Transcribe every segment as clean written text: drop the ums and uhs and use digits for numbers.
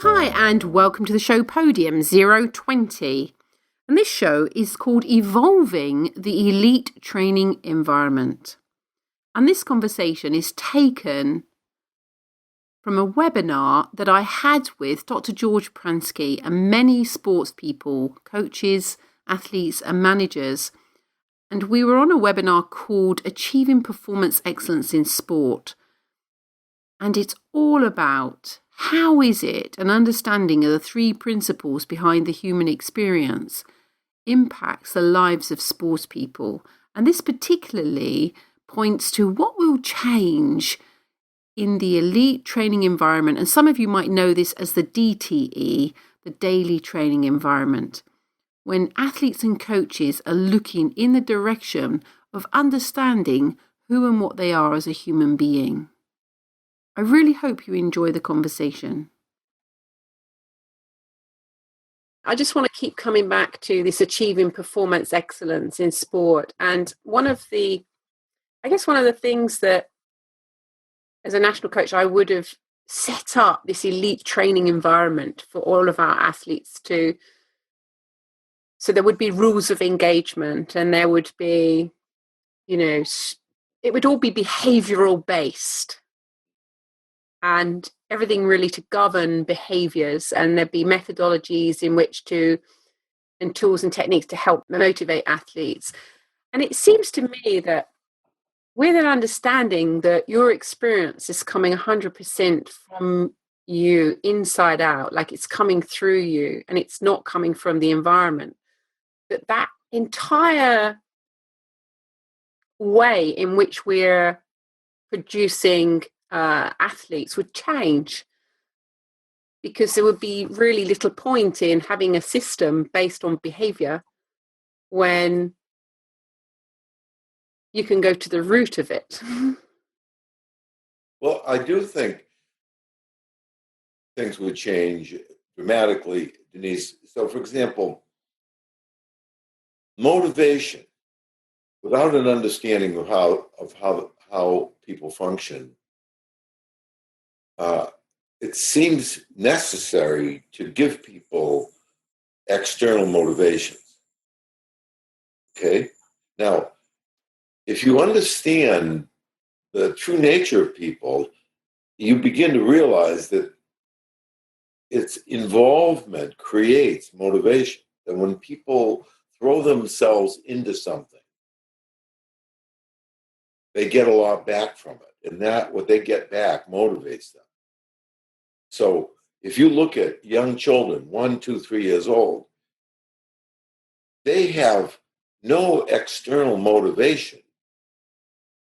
Hi, and welcome to the show Podium 020. And this show is called Evolving the Elite Training Environment. And this conversation is taken from a webinar that I had with Dr. George Pransky and many sports people, coaches, athletes, and managers. And we were on a webinar called Achieving Performance Excellence in Sport. And it's all about how is it an understanding of the three principles behind the human experience impacts the lives of sports people. And this particularly points to what will change in the elite training environment. And some of you might know this as the DTE, the daily training environment, when athletes and coaches are looking in the direction of understanding who and what they are as a human being. I really hope you enjoy the conversation. I just want to keep coming back to this achieving performance excellence in sport. And one of the things that as a national coach, I would have set up this elite training environment for all of our athletes so there would be rules of engagement, and there would be, it would all be behavioral based. And everything really to govern behaviors, and there'd be methodologies and tools and techniques to help motivate athletes. And it seems to me that with an understanding that your experience is coming 100% from you inside out, like it's coming through you and it's not coming from the environment, that entire way in which we're producing athletes would change, because there would be really little point in having a system based on behavior when you can go to the root of it. Well, I do think things would change dramatically, Denise. So, for example, motivation without an understanding of how people function, it seems necessary to give people external motivations. Okay? Now, if you understand the true nature of people, you begin to realize that its involvement creates motivation. And when people throw themselves into something, they get a lot back from it. And that, what they get back, motivates them. So if you look at young children, 1, 2, 3 years old, they have no external motivation,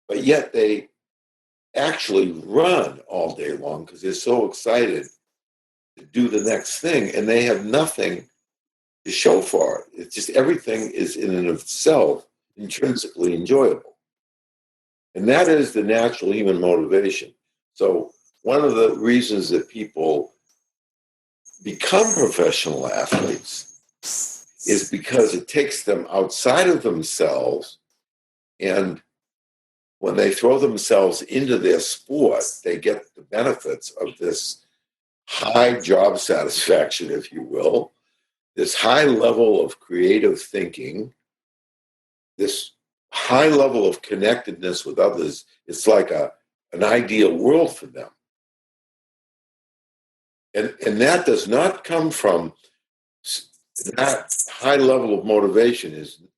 but yet they actually run all day long because they're so excited to do the next thing, and they have nothing to show for it. It's just everything is in and of itself intrinsically enjoyable. And that is the natural human motivation. So one of the reasons that people become professional athletes is because it takes them outside of themselves, and when they throw themselves into their sport, they get the benefits of this high job satisfaction, if you will, this high level of creative thinking, this high level of connectedness with others. It's like an ideal world for them. And that does not come from, that high level of motivation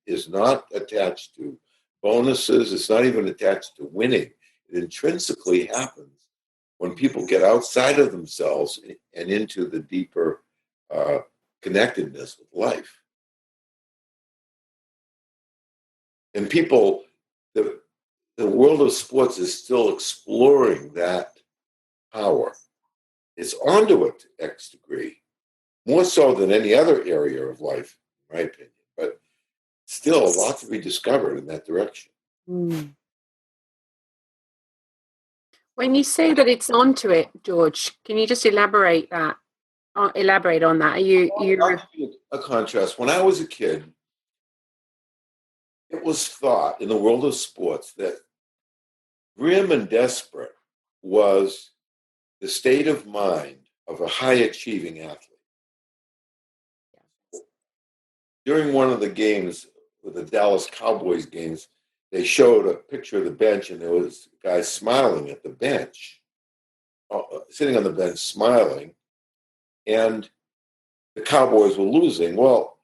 is not attached to bonuses. It's not even attached to winning. It intrinsically happens when people get outside of themselves and into the deeper connectedness with life. And people, the world of sports is still exploring that power. It's onto it to X degree, more so than any other area of life, in my opinion. But still a lot to be discovered in that direction. Mm. When you say that it's onto it, George, can you just elaborate on that? I'll give you a contrast. When I was a kid, it was thought in the world of sports that grim and desperate was the state of mind of a high-achieving athlete. During one of the games, with the Dallas Cowboys games, they showed a picture of the bench, and there was a guy smiling at the bench, sitting on the bench smiling, and the Cowboys were losing. Well,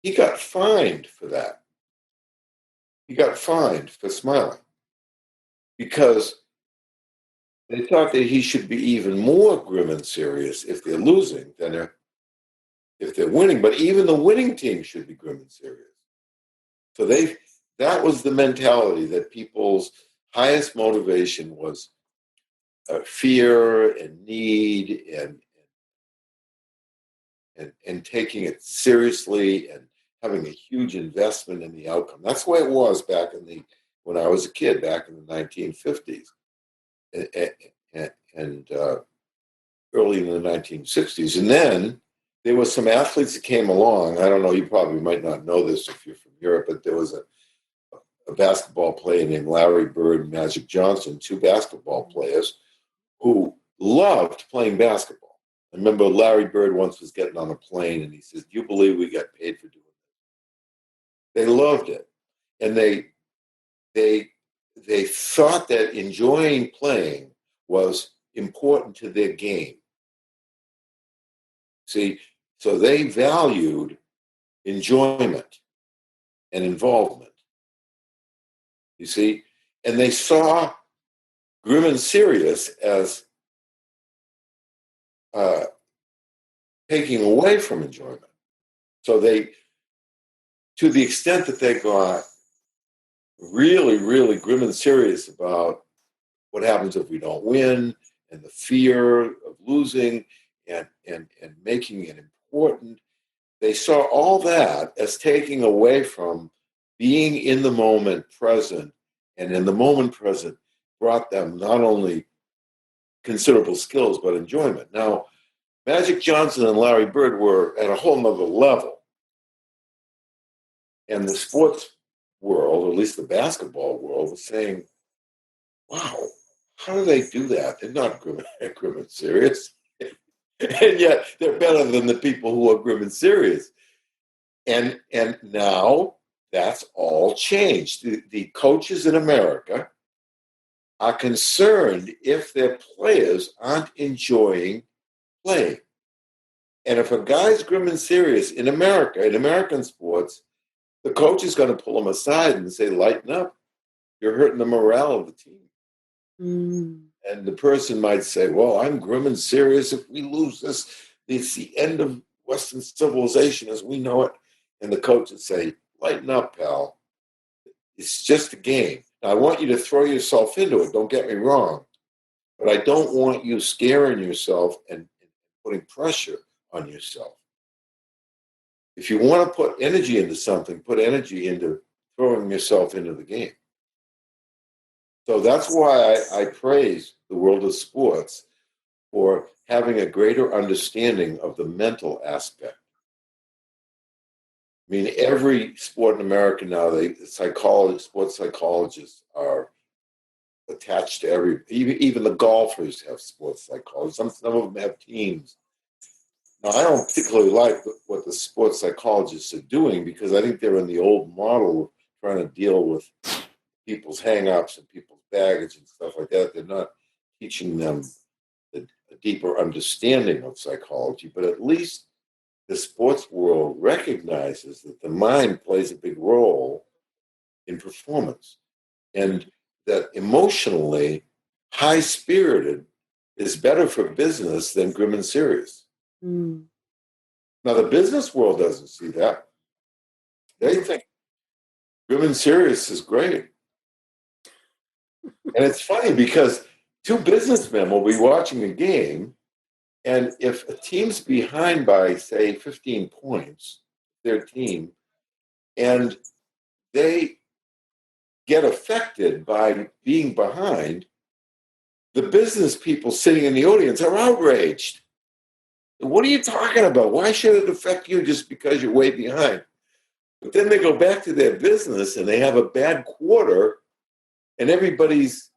he got fined for that. He got fined for smiling because they thought that he should be even more grim and serious if they're losing than if they're winning. But even the winning team should be grim and serious. So that was the mentality, that people's highest motivation was fear and need and taking it seriously and having a huge investment in the outcome. That's the way it was when I was a kid, back in the 1950s and early in the 1960s. And then there were some athletes that came along. I don't know, you probably might not know this if you're from Europe, but there was a basketball player named Larry Bird and Magic Johnson, two basketball players who loved playing basketball. I remember Larry Bird once was getting on a plane and he says, "Do you believe we got paid for doing this?" They loved it. And they thought that enjoying playing was important to their game. See, so they valued enjoyment and involvement. You see, and they saw grim and serious as taking away from enjoyment. So to the extent that they got really, really grim and serious about what happens if we don't win, and the fear of losing, and making it important, they saw all that as taking away from being in the moment present, and in the moment present brought them not only considerable skills, but enjoyment. Now, Magic Johnson and Larry Bird were at a whole nother level. And the sports world, or at least the basketball world, was saying, wow, how do they do that? They're not grim and serious. And yet they're better than the people who are grim and serious. And now that's all changed. The coaches in America are concerned if their players aren't enjoying play. And if a guy's grim and serious in America, in American sports, the coach is going to pull him aside and say, lighten up. You're hurting the morale of the team. Mm. And the person might say, well, I'm grim and serious. If we lose this, it's the end of Western civilization as we know it. And the coach would say, lighten up, pal. It's just a game. Now, I want you to throw yourself into it. Don't get me wrong. But I don't want you scaring yourself and putting pressure on yourself. If you want to put energy into something, put energy into throwing yourself into the game. So that's why I praise the world of sports for having a greater understanding of the mental aspect. I mean, every sport in America now, sports psychologists are attached to even the golfers have sports psychologists. Some of them have teams. Now, I don't particularly like what the sports psychologists are doing, because I think they're in the old model of trying to deal with people's hang-ups and people's baggage and stuff like that. They're not teaching them a deeper understanding of psychology, but at least the sports world recognizes that the mind plays a big role in performance, and that emotionally high-spirited is better for business than grim and serious. Mm. Now, the business world doesn't see that. They think grim and serious is great. And it's funny because two businessmen will be watching a game, and if a team's behind by, say, 15 points, their team, and they get affected by being behind, the business people sitting in the audience are outraged. What are you talking about? Why should it affect you just because you're way behind? But then they go back to their business and they have a bad quarter and everybody's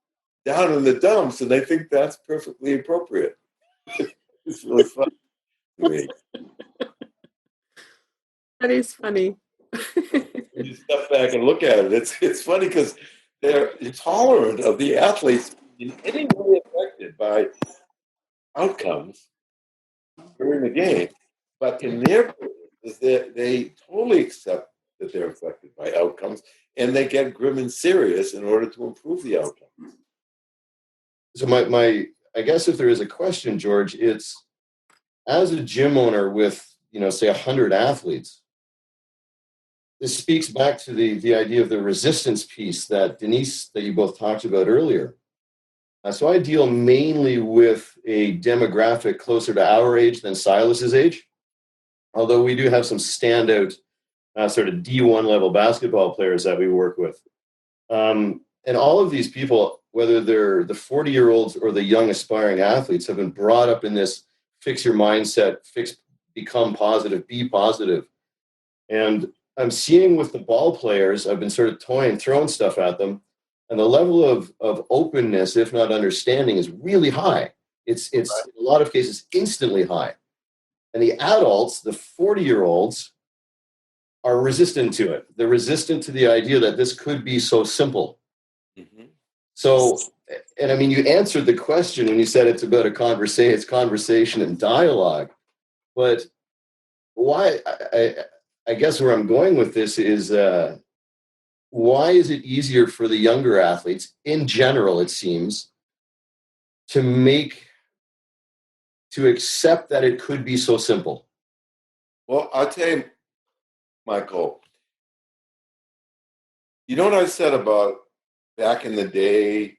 down in the dumps and they think that's perfectly appropriate. It's really funny to me. That is funny. When you step back and look at it, it's funny because they're intolerant of the athletes in any way affected by outcomes during the game. But in their cases, they totally accept that they're affected by outcomes, and they get grim and serious in order to improve the outcome. So my I guess if there is a question, George, it's as a gym owner with, say 100 athletes, this speaks back to the idea of the resistance piece that Denise, that you both talked about earlier. So I deal mainly with a demographic closer to our age than Silas's age, although we do have some standout sort of D1 level basketball players that we work with. And all of these people, whether they're the 40-year-olds or the young aspiring athletes, have been brought up in this fix your mindset, become positive, be positive. And I'm seeing with the ball players, I've been sort of throwing stuff at them, and the level of openness, if not understanding, is really high. It's in a lot of cases instantly high. And the adults, the 40-year-olds, are resistant to it. They're resistant to the idea that this could be so simple. Mm-hmm. So, and I mean, you answered the question when you said it's about it's conversation and dialogue. But why, I guess where I'm going with this is, why is it easier for the younger athletes, in general, it seems, to accept that it could be so simple? Well, I'll tell you, Michael, you know what I said about back in the day,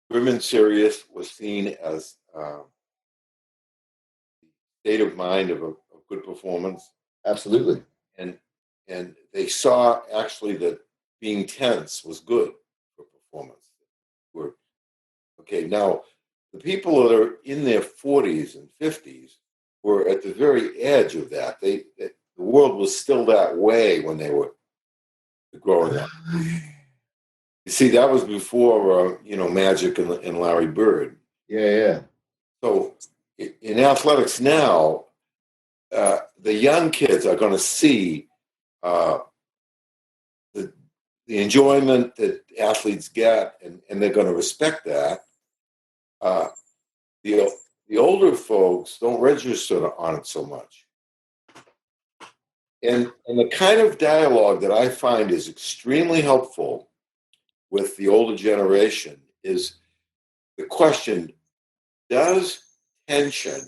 women serious was seen as the state of mind of a good performance? Absolutely. And they saw actually that being tense was good for performance. Now the people that are in their 40s and 50s were at the very edge of that. The world was still that way when they were growing up. You see, that was before Magic and Larry Bird. Yeah. So in athletics now, the young kids are going to see the enjoyment that athletes get, and they're going to respect that. The older folks don't register on it so much. And the kind of dialogue that I find is extremely helpful with the older generation is the question, does tension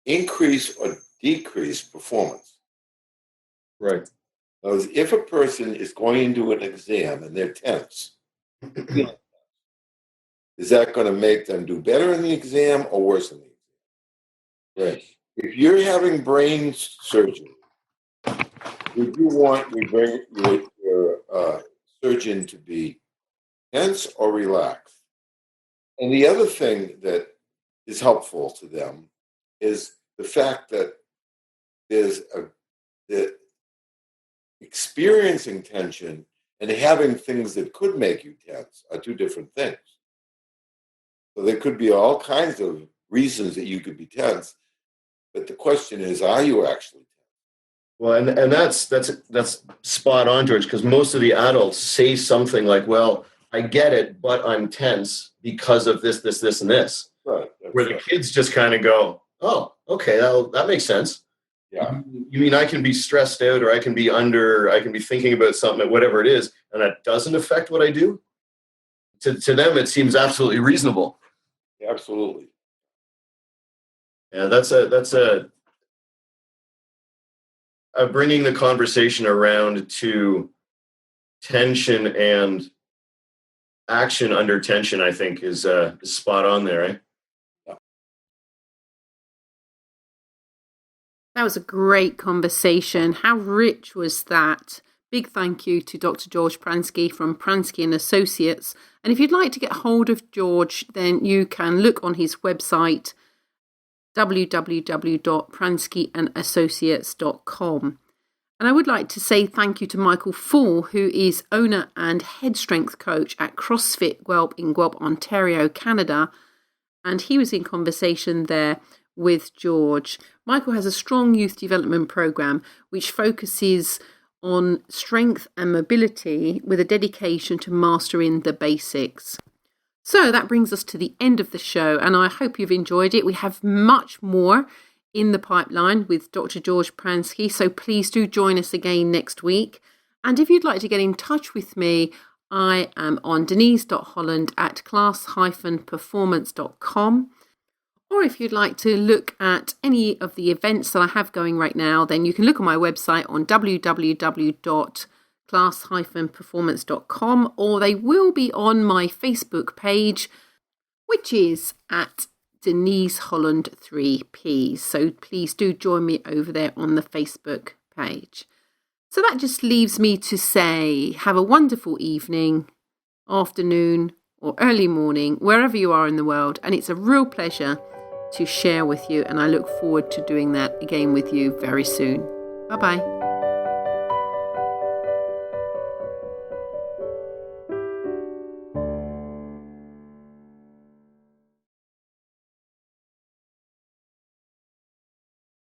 increase or decrease performance? Right. If a person is going into an exam and they're tense, is that going to make them do better in the exam or worse in the exam? Right. If you're having brain surgery, would you want your surgeon to be tense or relaxed? And the other thing that is helpful to them is the fact that that experiencing tension and having things that could make you tense are two different things. So there could be all kinds of reasons that you could be tense, but the question is, are you actually tense? Well, and that's spot on, George, because most of the adults say something like, well, I get it, but I'm tense because of this, and this. Right. Where the kids just kind of go, oh, okay, that makes sense. Yeah. You mean I can be stressed out, or I can be thinking about something, whatever it is, and that doesn't affect what I do? To them, it seems absolutely reasonable. Absolutely. Yeah, that's bringing the conversation around to tension and action under tension, I think, is spot on there, eh? That was a great conversation. How rich was that? Big thank you to Dr. George Pransky from Pransky and Associates. And if you'd like to get hold of George, then you can look on his website, www.pranskyandAssociates.com. And I would like to say thank you to Michael Fall, who is owner and head strength coach at CrossFit Guelph in Guelph, Ontario, Canada. and he was in conversation there with George. Michael has a strong youth development program which focuses on strength and mobility with a dedication to mastering the basics. So that brings us to the end of the show, and I hope you've enjoyed it. We have much more in the pipeline with Dr. George Pransky, so please do join us again next week. And if you'd like to get in touch with me, I am on denise.holland@class-performance.com. Or if you'd like to look at any of the events that I have going right now, then you can look on my website on www.class-performance.com, or they will be on my Facebook page, which is at Denise Holland 3P. So please do join me over there on the Facebook page. So that just leaves me to say, have a wonderful evening, afternoon, or early morning, wherever you are in the world. And it's a real pleasure to share with you. And I look forward to doing that again with you very soon. Bye-bye.